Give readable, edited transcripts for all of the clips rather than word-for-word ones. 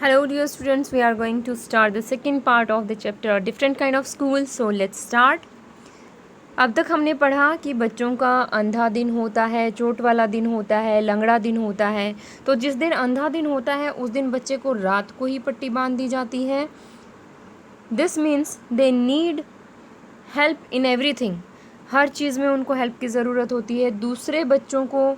Hello dear students, we are going to start the second part of the chapter different kind of school. So let's start. अब तक हमने पढ़ा कि बच्चों का अंधा दिन होता है, चोट वाला दिन होता है, लंगड़ा दिन होता है। तो जिस दिन अंधा दिन होता है उस दिन बच्चे को रात को ही पट्टी बांध दी जाती है। This means they need help in everything. हर चीज़ में उनको हेल्प की ज़रूरत होती है। दूसरे बच्चों को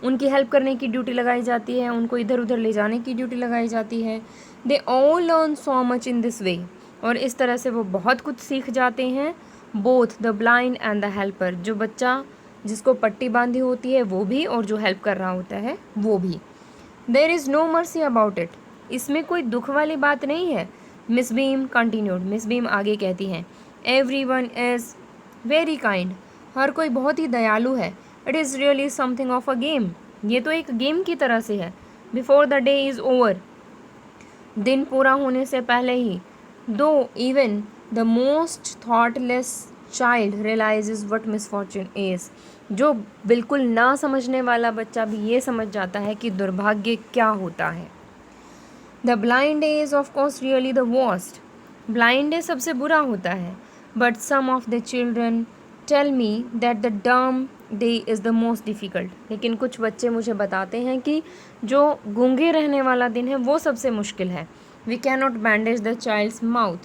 उनकी हेल्प करने की ड्यूटी लगाई जाती है, उनको इधर उधर ले जाने की ड्यूटी लगाई जाती है। They all learn so much in this way, और इस तरह से वो बहुत कुछ सीख जाते हैं। Both the blind and the helper, जो बच्चा जिसको पट्टी बांधी होती है वो भी, और जो हेल्प कर रहा होता है वो भी। There is no mercy about it, इसमें कोई दुख वाली बात नहीं है। Miss Beam continued, Miss Beam आगे कहती हैं, every one is very kind, हर कोई बहुत ही दयालु है। It is really something of a game, ये तो एक गेम की तरह से है। Before the day is over, दिन पूरा होने से पहले ही। Though even the most thoughtless child realizes what misfortune is, जो बिल्कुल ना समझने वाला बच्चा भी ये समझ जाता है कि दुर्भाग्य क्या होता है। The blind day is of course really the worst, blind day सबसे बुरा होता है। But some of the children tell me that the dumb day is the most difficult, लेकिन कुछ बच्चे मुझे बताते हैं कि जो गूंगे रहने वाला दिन है वो सबसे मुश्किल है। We can not bandage the child's mouth,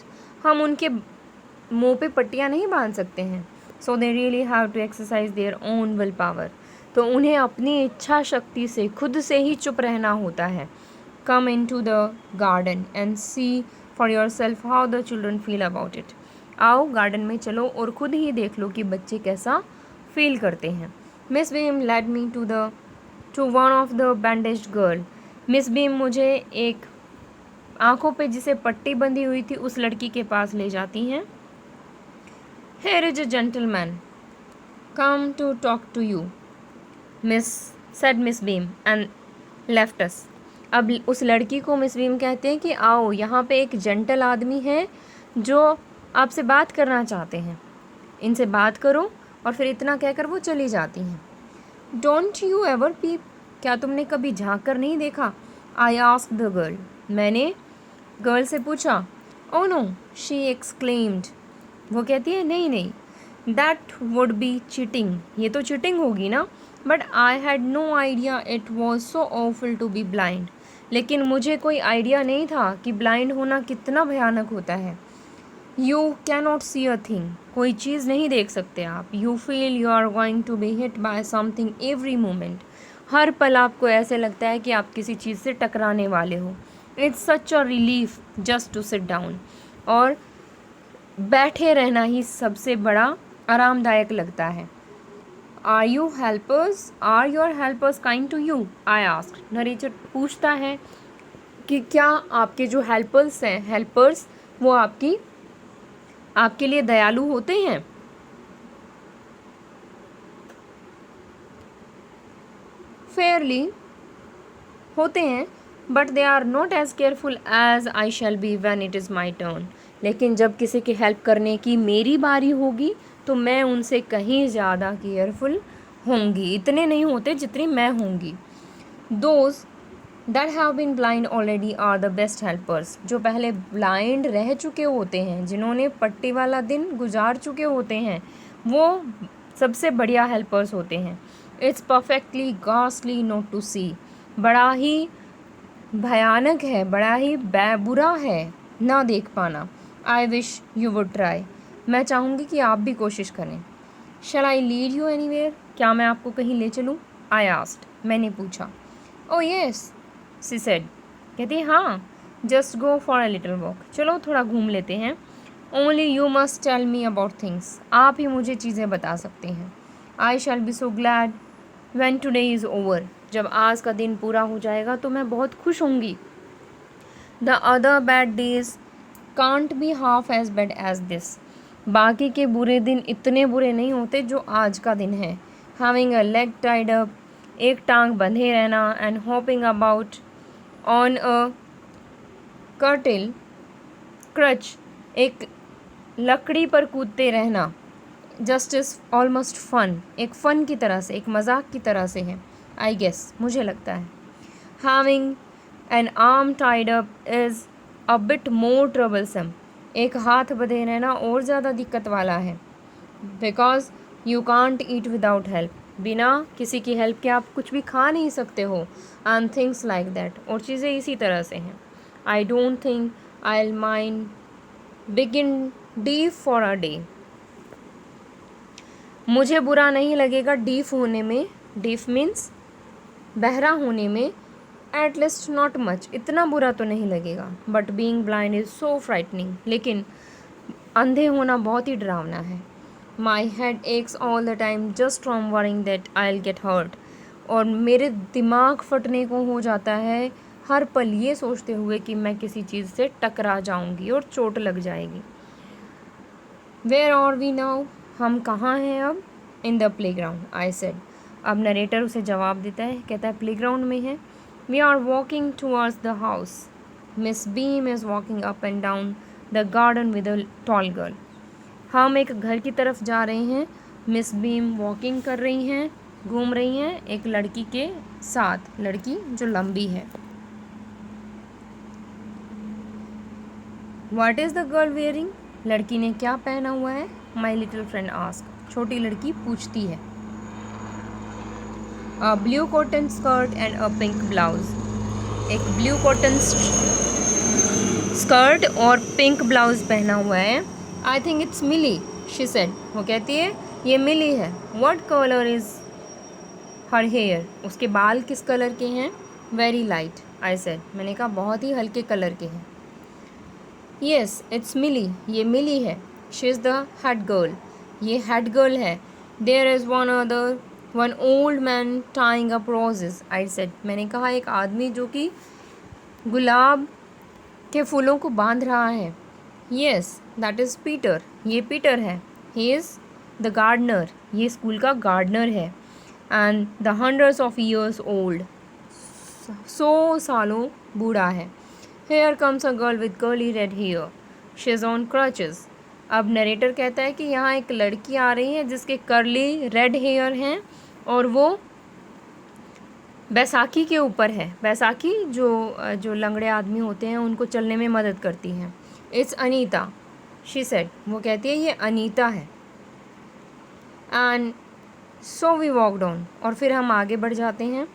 हम उनके मुंह पे पट्टियाँ नहीं बांध सकते हैं। So they really have to exercise their own will power, तो उन्हें अपनी इच्छा शक्ति से खुद से ही चुप रहना होता है। Come in to the garden and see for yourself how the children feel about it, आओ गार्डन में चलो और ख़ुद ही देख लो कि बच्चे कैसा फील करते हैं। Miss Beam led me to one of the bandaged girl, Miss Beam मुझे एक आँखों पे जिसे पट्टी बंधी हुई थी उस लड़की के पास ले जाती हैं। Here is a gentleman come to talk to you, said Miss Beam and left us. अब उस लड़की को मिस बीम कहते हैं कि आओ यहाँ पे एक जेंटल आदमी है जो आपसे बात करना चाहते हैं, इनसे बात करो, और फिर इतना कहकर वो चली जाती हैं। डोंट यू एवर पीप, क्या तुमने कभी झांक कर नहीं देखा? आई आस्क्ड द गर्ल, मैंने गर्ल से पूछा। ओ नो, शी एक्सक्लेम्ड, वो कहती है नहीं नहीं, दैट वुड बी चीटिंग, ये तो चीटिंग होगी ना। But I had no idea it was so awful to be blind, लेकिन मुझे कोई आइडिया नहीं था कि ब्लाइंड होना कितना भयानक होता है। You cannot see a thing, कोई चीज़ नहीं देख सकते आप। You feel you are going to be hit by something every moment, हर पल आपको ऐसे लगता है कि आप किसी चीज़ से टकराने वाले हो। It's such a relief just to sit down, और बैठे रहना ही सबसे बड़ा आरामदायक लगता है। Are your helpers kind to you, I asked, narrator पूछता है कि क्या आपके जो हेल्पर्स वो आपके लिए दयालु होते हैं? फेयरली होते हैं, but they are not as careful as I shall be when it is my turn, लेकिन जब किसी की हेल्प करने की मेरी बारी होगी तो मैं उनसे कहीं ज़्यादा केयरफुल होंगी, इतने नहीं होते जितनी मैं होंगी। Those that have been blind already are the best helpers, जो पहले ब्लाइंड रह चुके होते हैं, जिन्होंने पट्टी वाला दिन गुजार चुके होते हैं, वो सबसे बढ़िया हेल्पर्स होते हैं। इट्स परफेक्टली गॉस्टली नॉट टू सी, बड़ा ही भयानक है, बड़ा ही बुरा है ना देख पाना। I wish you would try, मैं चाहूँगी कि आप भी कोशिश करें। शैल आई लीड यू एनीवेयर, क्या मैं आपको कहीं ले चलूँ? आई आस्क्ड, मैंने पूछा। ओ येस, शी सेड, कहती हाँ, just go for a little walk, चलो थोड़ा घूम लेते हैं। Only you must tell me about things, आप ही मुझे चीज़ें बता सकते हैं। I shall be so glad when today is over, जब आज का दिन पूरा हो जाएगा तो मैं बहुत खुश होंगी। The other bad days can't be half as bad as this, बाकी के बुरे दिन इतने बुरे नहीं होते जो आज का दिन है। Having a leg tied up, एक टांग बंधे रहना, and hopping about on a crutch, एक लकड़ी पर कूदते रहना, जस्ट इज ऑलमोस्ट फन, एक फ़न की तरह से, एक मजाक की तरह से है। आई गेस, मुझे लगता है। Having an arm tied up is a bit more troublesome, एक हाथ बंधे रहना और ज़्यादा दिक्कत वाला है। Because you can't eat without help, बिना किसी की हेल्प के आप कुछ भी खा नहीं सकते हो। एंड थिंग्स लाइक दैट, और चीज़ें इसी तरह से हैं। I don't think I will mind begin deep for a day, मुझे बुरा नहीं लगेगा डीफ होने में, डीफ मीन्स बहरा होने में, एट लीस्ट नॉट मच, इतना बुरा तो नहीं लगेगा। But being blind is so frightening, लेकिन अंधे होना बहुत ही डरावना है। My head aches all the time just from worrying that I will get hurt, और मेरे दिमाग फटने को हो जाता है हर पल ये सोचते हुए कि मैं किसी चीज़ से टकरा जाऊंगी और चोट लग जाएगी। वेयर आर वी नाउ, हम कहाँ हैं अब? In the play ground, I said. अब नरेटर उसे जवाब देता है, कहता है प्ले ग्राउंड में है। We are walking towards the house, Miss Beam is walking up and down the garden with a tall girl, हम एक घर की तरफ जा रहे हैं। मिस बीम वॉकिंग कर रही हैं, घूम रही हैं एक लड़की के साथ, लड़की जो लंबी है। What is the girl wearing, लड़की ने क्या पहना हुआ है? माई लिटिल फ्रेंड आस्क, छोटी लड़की पूछती है। A blue cotton skirt and a pink blouse, एक ब्लू कॉटन स्कर्ट और पिंक ब्लाउज पहना हुआ है। I think it's Millie, she said, वो कहती है ये मिली है। What colour is her hair, उसके बाल किस कलर के हैं? वेरी लाइट, आई सेड, मैंने कहा बहुत ही हल्के कलर के हैं। येस इट्स मिली, ये मिली है। She is the head girl, ये हेड गर्ल है। There is one other, one old man tying up roses, I said, मैंने कहा एक आदमी जो कि गुलाब के फूलों को बांध रहा है। येस दैट इज़ पीटर, ये पीटर है। ही इज़ द गार्डनर, ये स्कूल का गार्डनर है। And the hundreds of years old, 100 सालों बूढ़ा है। Here comes a girl with curly red hair, she is on crutches. अब नरेटर कहता है कि यहाँ एक लड़की आ रही है जिसके कर्ली रेड हेयर हैं और वो बैसाखी के ऊपर है। बैसाखी जो लंगड़े आदमी होते हैं उनको चलने में मदद करती हैं। इट्स अनीता, शी सेड, वो कहती है ये अनीता है। And so we walked on, और फिर हम आगे बढ़ जाते हैं।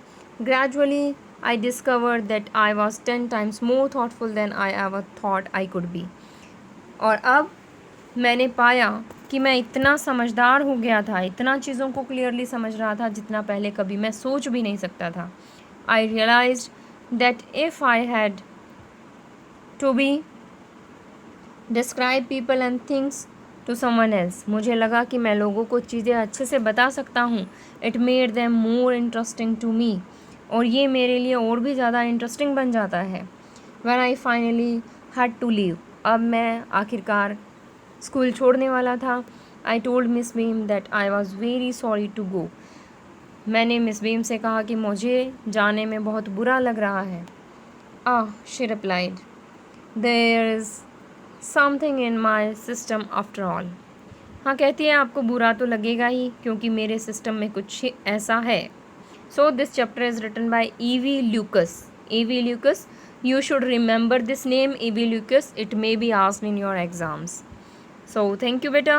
Gradually I discover that I was 10 times more thoughtful than I ever thought I could be, और अब मैंने पाया कि मैं इतना समझदार हो गया था, इतना चीज़ों को क्लियरली समझ रहा था जितना पहले कभी मैं सोच भी नहीं सकता था। I realized that if I had to be describe people and things to someone else, मुझे लगा कि मैं लोगों को चीज़ें अच्छे से बता सकता हूँ। It made them more interesting to me, और ये मेरे लिए और भी ज़्यादा इंटरेस्टिंग बन जाता है। When I finally had to leave, अब मैं आखिरकार स्कूल छोड़ने वाला था। I told Miss Beam that I was very sorry to go, मैंने मिस बीम से कहा कि मुझे जाने में बहुत बुरा लग रहा है। She replied, there is something in my system after all, हाँ कहती है आपको बुरा तो लगेगा ही क्योंकि मेरे सिस्टम में कुछ ऐसा है। So this chapter is written by E.V. Lucas. E.V. Lucas, you should remember this name, E.V. Lucas. It may be asked in your exams. So thank you beta.